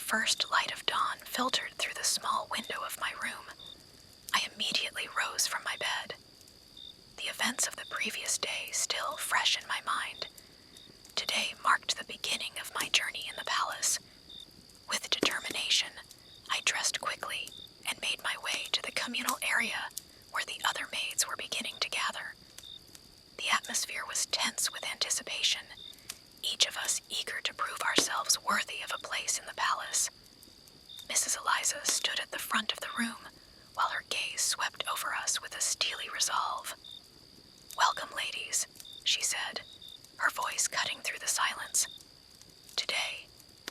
first light of dawn filtered through the small window of my room, I immediately rose from my bed. The events of the previous day still fresh in my mind. Today marked the beginning of my journey in the palace. With determination, I dressed quickly and made my way to the communal area where the other maids were beginning to gather. The atmosphere was tense with anticipation, each of us eager to prove ourselves worthy of a place in the palace. Mrs. Eliza stood at the front of the room while her gaze swept over us with a steely resolve. "Welcome, ladies," she said, her voice cutting through the silence. "Today,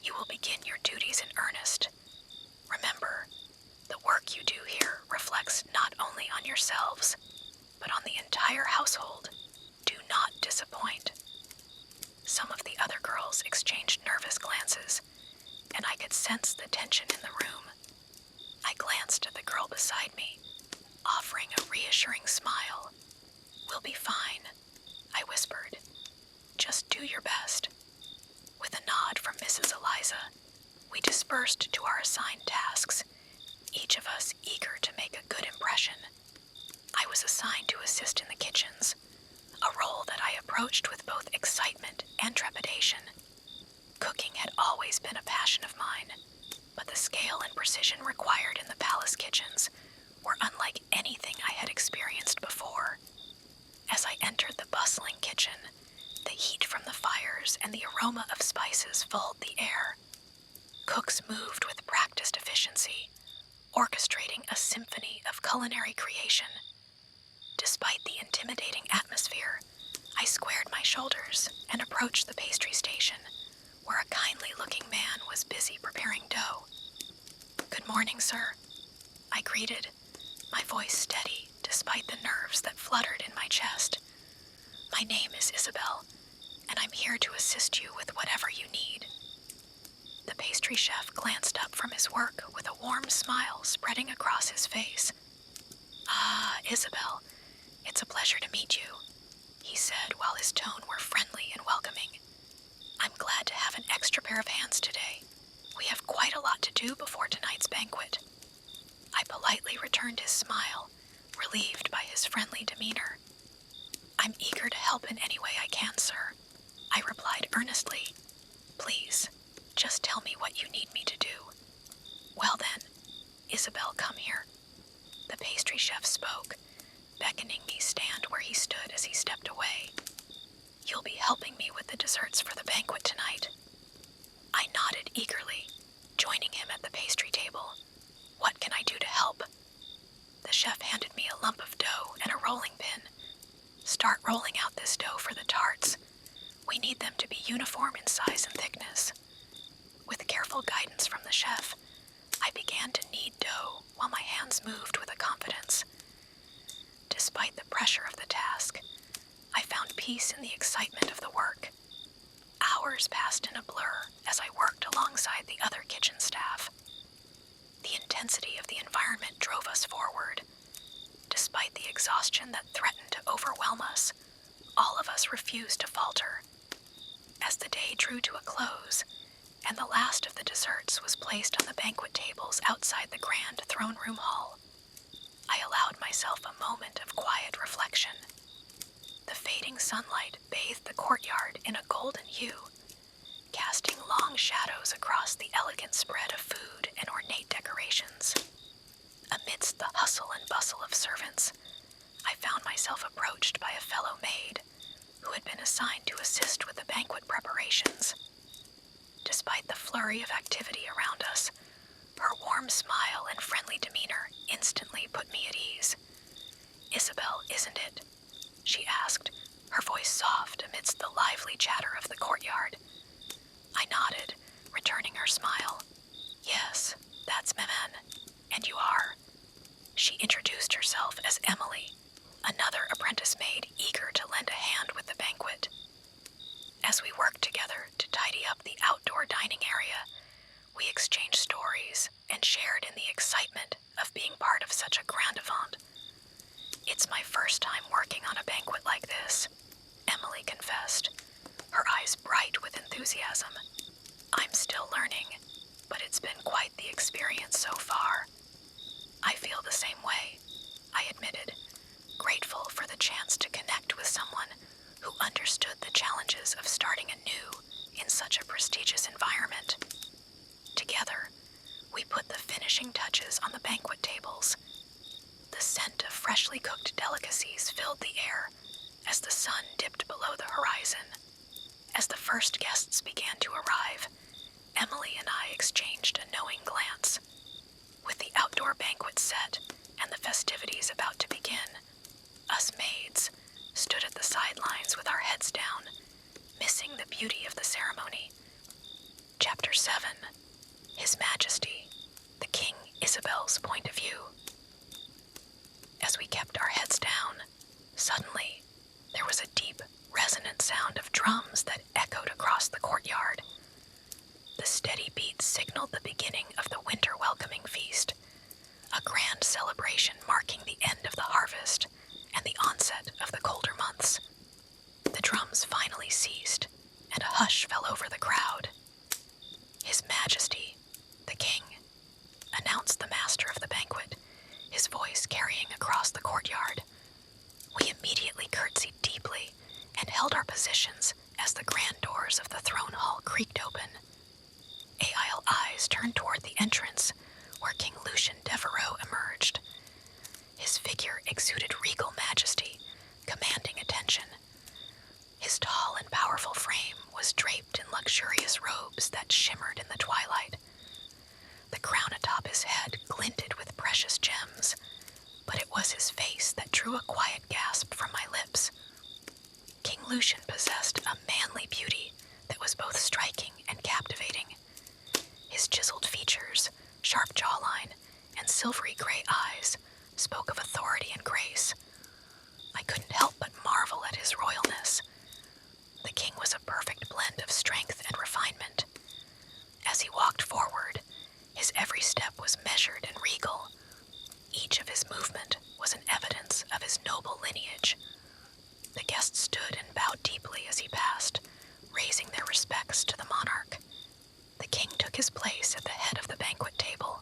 you will begin your duties in earnest. Remember, the work you do here reflects not only on yourselves, but on the entire household. Do not disappoint." Some of the other girls exchanged nervous glances, and I could sense the tension in the room. I glanced at the girl beside me, offering a reassuring smile. "We'll be fine," I whispered. "Just do your best." With a nod from Mrs. Eliza, we dispersed to our assigned tasks, each of us eager to make a good impression. I was assigned to assist in the kitchens, a role that I approached with both excitement and trepidation. Cooking had always been a passion of mine, but the scale and precision required in the palace kitchens were unlike anything I had experienced before. As I entered the bustling kitchen, the heat from the fires and the aroma of spices filled the air. Cooks moved with practiced efficiency, orchestrating a symphony of culinary creation. Despite the intimidating atmosphere, I squared my shoulders and approached the pastry station, where a kindly-looking man was busy preparing dough. "Good morning, sir," I greeted, my voice steady despite the nerves that fluttered in my chest. "My name is Isabel, and I'm here to assist you with whatever you need." The pastry chef glanced up from his work with a warm smile spreading across his face. "Ah, Isabel, it's a pleasure to meet you," he said while his tone were friendly and welcoming. "I'm glad to have an extra pair of hands today. We have quite a lot to do before tonight's banquet." I politely returned his smile, relieved by his friendly demeanor. "I'm eager to help in any way I can, sir," I replied earnestly. "Please, just tell me what you need me to do." "Well then, Isabel, come here." The pastry chef spoke, beckoning me stand where he stood as he stepped away. "You'll be helping me with the desserts for the banquet tonight." I nodded eagerly, joining him at the pastry table. "What can I do to help?" The chef handed me a lump of dough and a rolling pin. "Start rolling out this dough for the tarts. We need them to be uniform in size and thickness." With careful guidance from the chef, I began to knead dough while my hands moved with a confidence. Despite the pressure of the task, I found peace in the excitement of the work. Hours passed in a blur as I worked alongside the other kitchen staff. The intensity of the environment drove us forward. Despite the exhaustion that threatened to overwhelm us, all of us refused to falter. As the day drew to a close, and the last of the desserts was placed on the banquet tables outside the grand throne room hall, I allowed myself a moment of quiet reflection. The fading sunlight bathed the courtyard in a golden hue, casting long shadows across the elegant spread of food and ornate decorations. Amidst the hustle and bustle of servants, I found myself approached by a fellow maid who had been assigned to assist with the banquet preparations. Despite the flurry of activity around us, her warm smile and friendly demeanor instantly put me at ease. "Isabel, isn't it?" she asked, her voice soft amidst the lively chatter of the courtyard. I nodded, returning her smile. "Yes, that's Maman, and you are." She introduced herself as Emily, another apprentice maid eager to lend a hand with the banquet. As we worked together to tidy up the outdoor dining area, we exchanged stories and shared in the excitement of being part of such a grand event. "It's my first time working on a banquet like this," Emily confessed, her eyes bright with enthusiasm. "I'm still learning, but it It's been quite the experience so far. I feel the same way, I admitted, grateful for the chance to connect with someone who understood the challenges of starting anew in such a prestigious environment. Together, we put the finishing touches on the banquet tables. The scent of freshly cooked delicacies filled the air as the sun dipped below the horizon. As the first guests began to arrive, Emily and I exchanged a knowing glance. With the outdoor banquet set and the festivities about to begin, us maids stood at the sidelines with our heads down, missing the beauty of the ceremony. Chapter 7. His Majesty, the King Isabel's Point of View. As we kept our heads down, suddenly there was a deep, resonant sound of drums that echoed across the courtyard. The steady beat signaled the beginning of the winter welcoming feast, a grand celebration marking the end of the harvest and the onset of the colder months. The drums finally ceased, and a hush fell over the crowd. His Majesty, the King, announced the master of the banquet, his voice carrying across the courtyard. We immediately curtsied deeply and held our positions as the grand doors of the throne hall creaked open. Aisle eyes turned toward the entrance, where King Lucien Devereaux emerged. His figure exuded regal majesty, commanding attention. His tall and powerful frame was draped in luxurious robes that shimmered in the twilight. The crown atop his head glinted with precious gems, but it was his face that drew a quiet gasp from my lips. King Lucien possessed a manly beauty that was both striking and captivating. His chiseled features, sharp jawline, and silvery gray eyes spoke of authority and grace. I couldn't help but marvel at his royalness. The king was a perfect blend of strength and refinement. As he walked forward, his every step was measured and regal. Each of his movement was an evidence of his noble lineage. The guests stood and bowed deeply as he passed, raising their respects to the monarch. The king took his place at the head of the banquet table.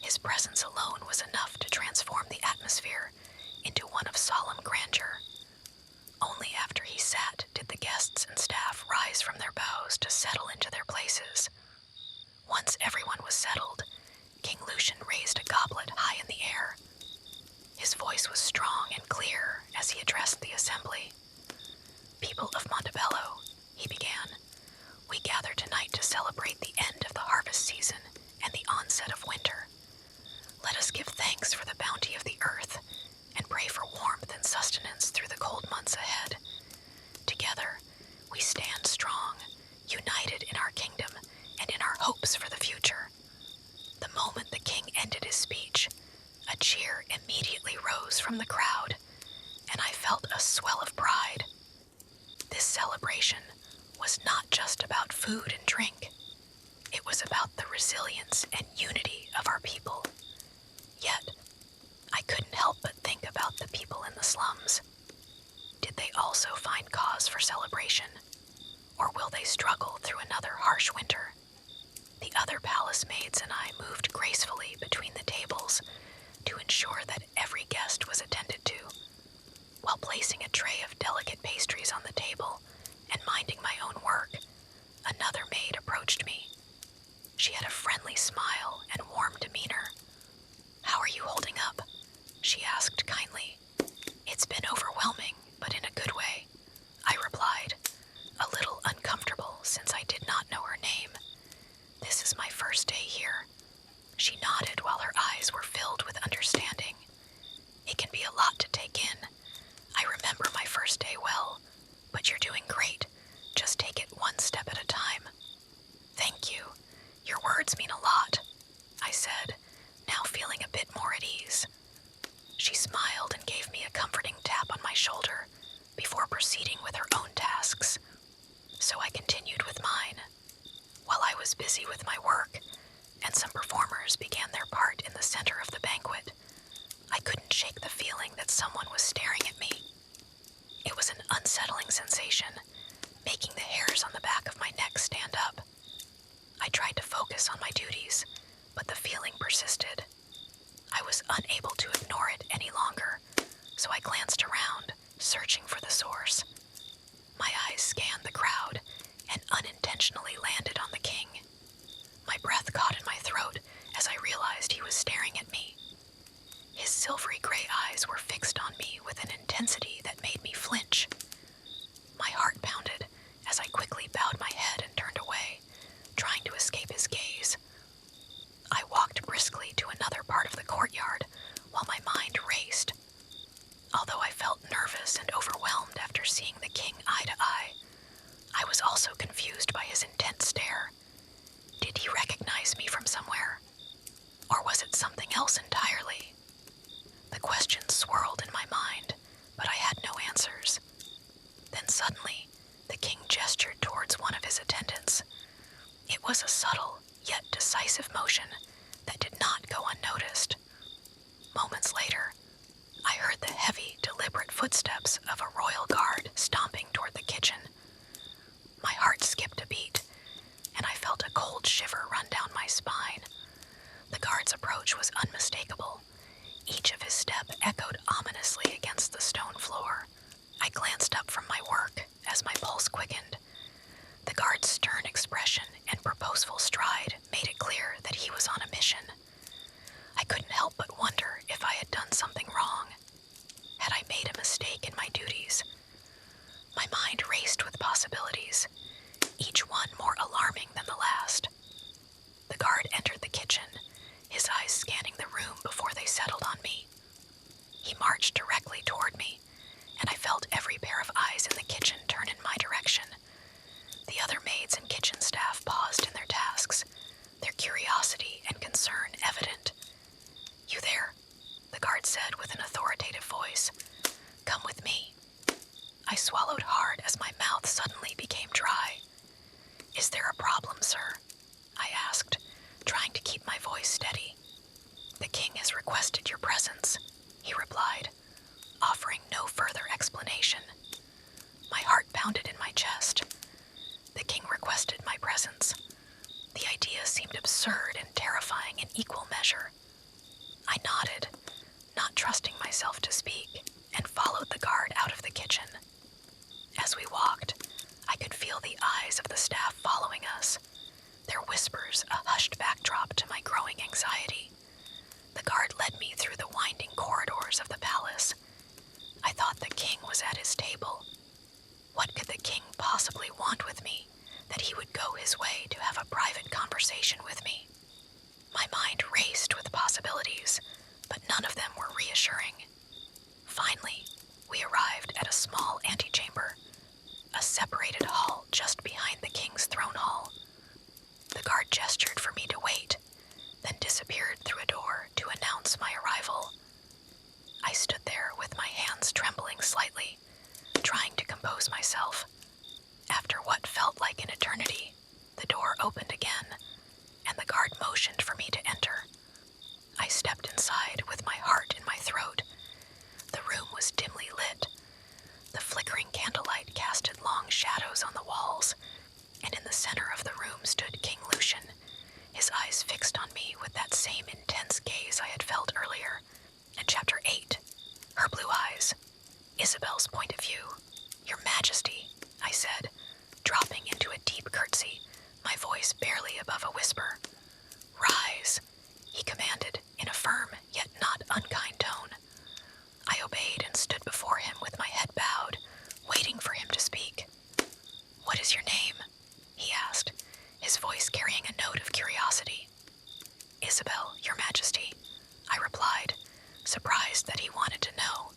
His presence alone was enough to transform the atmosphere into one of solemn grandeur. Only after he sat did the guests and staff rise from their bows to settle into their places. Once everyone was settled, King Lucien raised a goblet high in the air. His voice was strong and clear as he addressed the assembly. "People of Montebello," he began, "we gather tonight to celebrate the end of the harvest season and the onset of winter. Let us give thanks for the bounty of the earth and pray for warmth and sustenance through the cold months ahead. Together, we stand strong, united in our kingdom and in our hopes for the future." The moment the king ended his speech, a cheer immediately rose from the crowd, and I felt a swell of pride. This celebration was not just about food and drink. It was about the resilience and unity of our people. Yet, I couldn't help but think about the people in the slums. Did they also find cause for celebration? Or will they struggle through another harsh winter? The other palace maids and I moved gracefully between the tables to ensure that every guest was attended to. While placing a tray of delicate pastries on the table and minding my own work, another maid approached me. She had a friendly smile and warm demeanor. "How are you holding up?" she asked kindly. "It's been overwhelming, but in a good way," I replied, a little uncomfortable since I did not know her name. "This is my first day here." She nodded while her eyes were filled with understanding. "It can be a lot to take in. I remember my first day well, but you're doing great. Just take it one step at a time." "Thank you. Your words mean a lot," I said, now feeling a bit more at ease. She smiled and gave me a comforting tap on my shoulder before proceeding with her own tasks. So I continued with mine. While I was busy with my work, and some performers began their part in the center of the banquet, I couldn't shake the feeling that someone was staring at me. It was an unsettling sensation, making the hairs on the back of my neck stand up. I tried to focus on my duties persisted. I was unable to ignore it any longer, so I glanced around, searching for the source. My eyes scanned the crowd and unintentionally landed on the king. My breath caught in my throat as I realized he was staring at me. His silvery gray eyes were fixed on me with an intensity that made me flinch. My heart pounded as I quickly bowed my head and turned away, trying to escape his gaze. I walked briskly to another part of the courtyard while my mind raced. Although I felt nervous and overwhelmed after seeing the king eye to eye, I was also confused by his intense stare. Did he recognize me from somewhere? Or was it something else entirely? The questions swirled in my mind, but I had no answers. Then suddenly, the king gestured towards one of his attendants. It was a subtle, yet decisive motion that did not go unnoticed. Moments later, I heard the heavy, deliberate footsteps of a royal guard stomping toward the kitchen. My heart skipped a beat, and I felt a cold shiver run down my spine. The guard's approach was unmistakable. Each of his steps echoed ominously against the stone floor. I glanced up from my work as my pulse quickened. The guard's stern expression and purposeful stride made it clear that he was on a mission. I couldn't help but wonder if I had done something wrong. Had I made a mistake in my duties? My mind raced with possibilities, each one more alarming than the last. The guard entered the kitchen, his eyes scanning the room before they settled on me. He marched directly toward me, and I felt every pair of eyes in the kitchen turn in my direction. The other maids and kitchen staff paused in their tasks, their curiosity and concern evident. "You there?" the guard said with an authoritative voice. "Come with me." I swallowed hard as my mouth suddenly became dry. "Is there a problem, sir?" I asked, trying to keep my voice steady. "The king has requested your presence," he replied, offering no further explanation. My heart pounded in my chest. The king requested my presence. The idea seemed absurd and terrifying in equal measure. I nodded, not trusting myself to speak, and followed the guard out of the kitchen. As we walked, I could feel the eyes of the staff following us, their whispers a hushed backdrop to my growing anxiety. The guard led me through the winding corridors of the palace. I thought the king was at his table. What could the king possibly want with me, that he would go his way to have a private conversation with me? My mind raced with possibilities, but none of them were reassuring. Finally, we arrived at a small antechamber, a separated hall just behind the king's throne hall. The guard gestured for me to wait, then disappeared through a door to announce my arrival. I stood there with my hands trembling slightly, trying to compose myself. After what felt like an eternity, the door opened again, and the guard motioned for me to enter. I stepped inside with my heart in my throat. The room was dimly lit. The flickering candlelight casted long shadows on the walls, and in the center of the room stood King Lucian, his eyes fixed on me with that same intense gaze I had felt earlier. In Chapter 8, her blue eyes. Isabel's point of view. "Your Majesty," I said, dropping into a deep curtsy, my voice barely above a whisper. "Rise," he commanded in a firm yet not unkind tone. I obeyed and stood before him with my head bowed, waiting for him to speak. "What is your name?" he asked, his voice carrying a note of curiosity. "Isabel, Your Majesty," I replied, surprised that he wanted to know.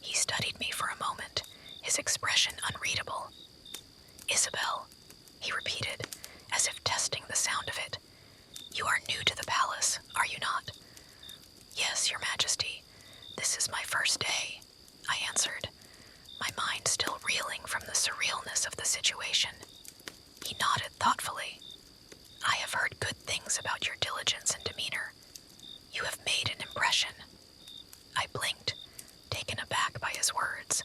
He studied me for a moment, his expression unreadable. "Isabel," he repeated, as if testing the sound of it. "You are new to the palace, are you not?" "Yes, Your Majesty. This is my first day," I answered, my mind still reeling from the surrealness of the situation. He nodded thoughtfully. "I have heard good things about your diligence and demeanor. You have made an impression." I blinked, taken aback by his words.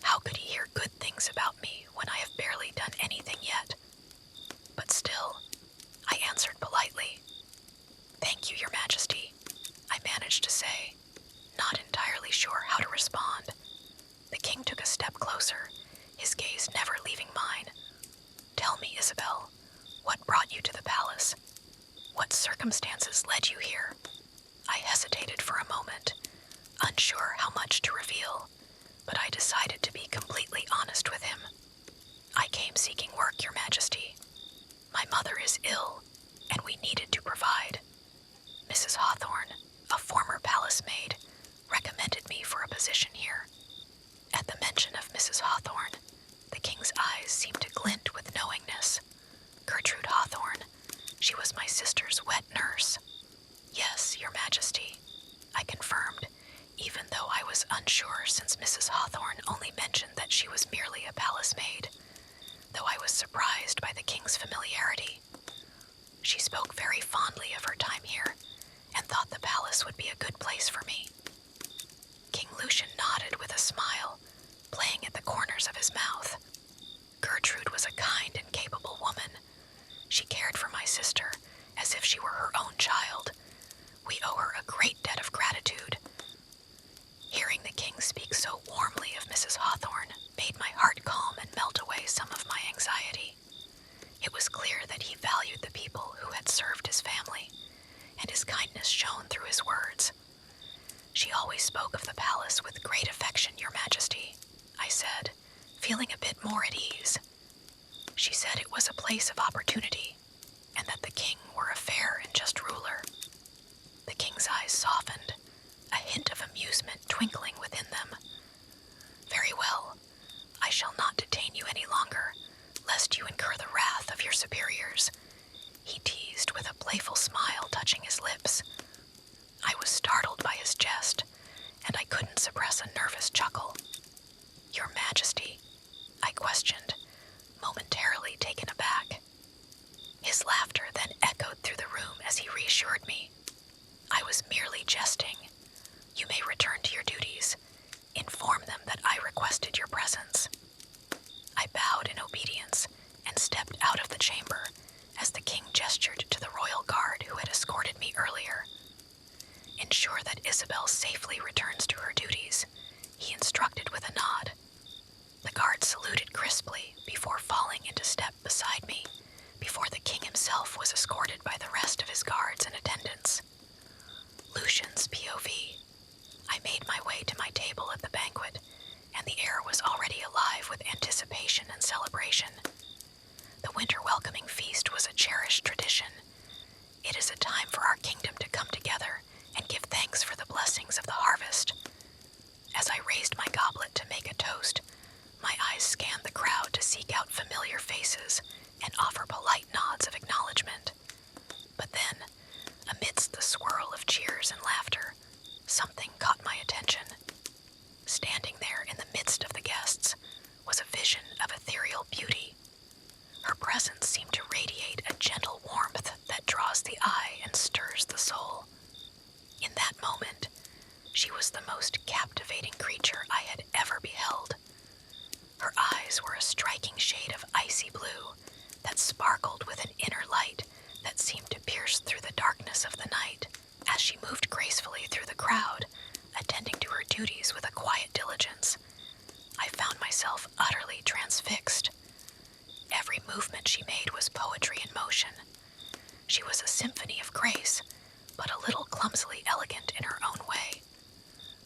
How could he hear good things about me when I have barely done anything yet? But still, I answered politely. "Thank you, What circumstances led you here? I hesitated for a moment, unsure how much to reveal, but I decided to be completely honest with him. I came seeking work, Your Majesty. My mother is ill, and we needed to provide. Mrs. Hawthorne, a former palace maid, recommended me for a position here. At the mention of Mrs. Hawthorne, the king's eyes seemed to glint with knowingness. Gertrude Hawthorne. She was my sister's wet nurse. Yes, Your Majesty, I confirmed, even though I was unsure since Mrs. Hawthorne only mentioned that she was merely a palace maid, though I was surprised by the king's familiarity. She spoke very fondly of her time here, and thought the palace would be a good place for me. King Lucian nodded with a smile, playing at the corners of his mouth. Gertrude was a kind and capable woman. She cared for my sister as if she were her own child. We owe her a great debt of gratitude. Hearing the king speak so warmly of Mrs. Hawthorne made my heart calm and melt away some of my anxiety. It was clear that he valued the people who had served his family, and his kindness shone through his words. She always spoke of the palace with great affection, Your Majesty, I said, feeling a bit more at ease. She said it was a place of opportunity, and that the king were a fair and just ruler. The king's eyes softened, a hint of amusement twinkling within them. Very well, I shall not detain you any longer, lest you incur the wrath of your superiors, he teased with a playful smile touching his lips. I was startled by his jest, and I couldn't suppress a nervous chuckle. Your Majesty, I questioned, momentarily taken aback. His laughter then echoed through the room as he reassured me. I was merely jesting. You may return to your duties. Inform them that I requested your presence. I bowed in obedience and stepped out of the chamber as the king gestured to the royal guard who had escorted me earlier. Ensure that Isabel safely returns to her duties, he instructed with a nod. The guard saluted crisply before falling into step beside me, before the king himself was escorted by the rest of his guards and attendants. Lucian's POV. I made my way to my table at the banquet, and the air was already alive with anticipation and celebration. The winter welcoming feast was a cherished tradition. It is a time for our kingdom to come together and give thanks for the blessings of the harvest. As I raised my goblet to make a toast, my eyes scanned the crowd to seek out familiar faces and offer polite nods of acknowledgement. But then, amidst the swirl of cheers and laughter, something caught my attention. Standing there in the midst of the guests was a vision of ethereal beauty. Her presence seemed to radiate a gentle warmth that draws the eye and stirs the soul. In that moment, she was the most captivating creature I had ever beheld. Her eyes were a striking shade of icy blue that sparkled with an inner light that seemed to pierce through the darkness of the night. As she moved gracefully through the crowd, attending to her duties with a quiet diligence, I found myself utterly transfixed. Every movement she made was poetry in motion. She was a symphony of grace, but a little clumsily elegant in her own way.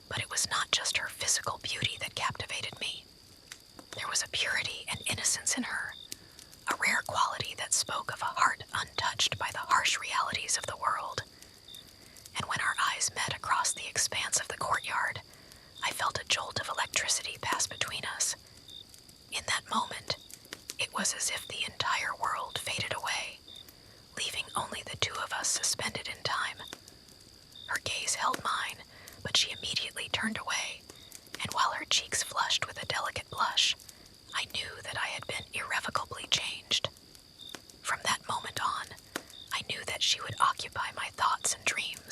But it was not just her physical beauty that captivated me. There was a purity and innocence in her, a rare quality that spoke of a heart untouched by the harsh realities of the world. And when our eyes met across the expanse of the courtyard, I felt a jolt of electricity pass between us. In that moment, it was as if the entire world faded away, leaving only the two of us suspended in time. Her gaze held mine, but she immediately turned away, and while her cheeks flushed with a delicate blush, I knew that I had been irrevocably changed. From that moment on, I knew that she would occupy my thoughts and dreams.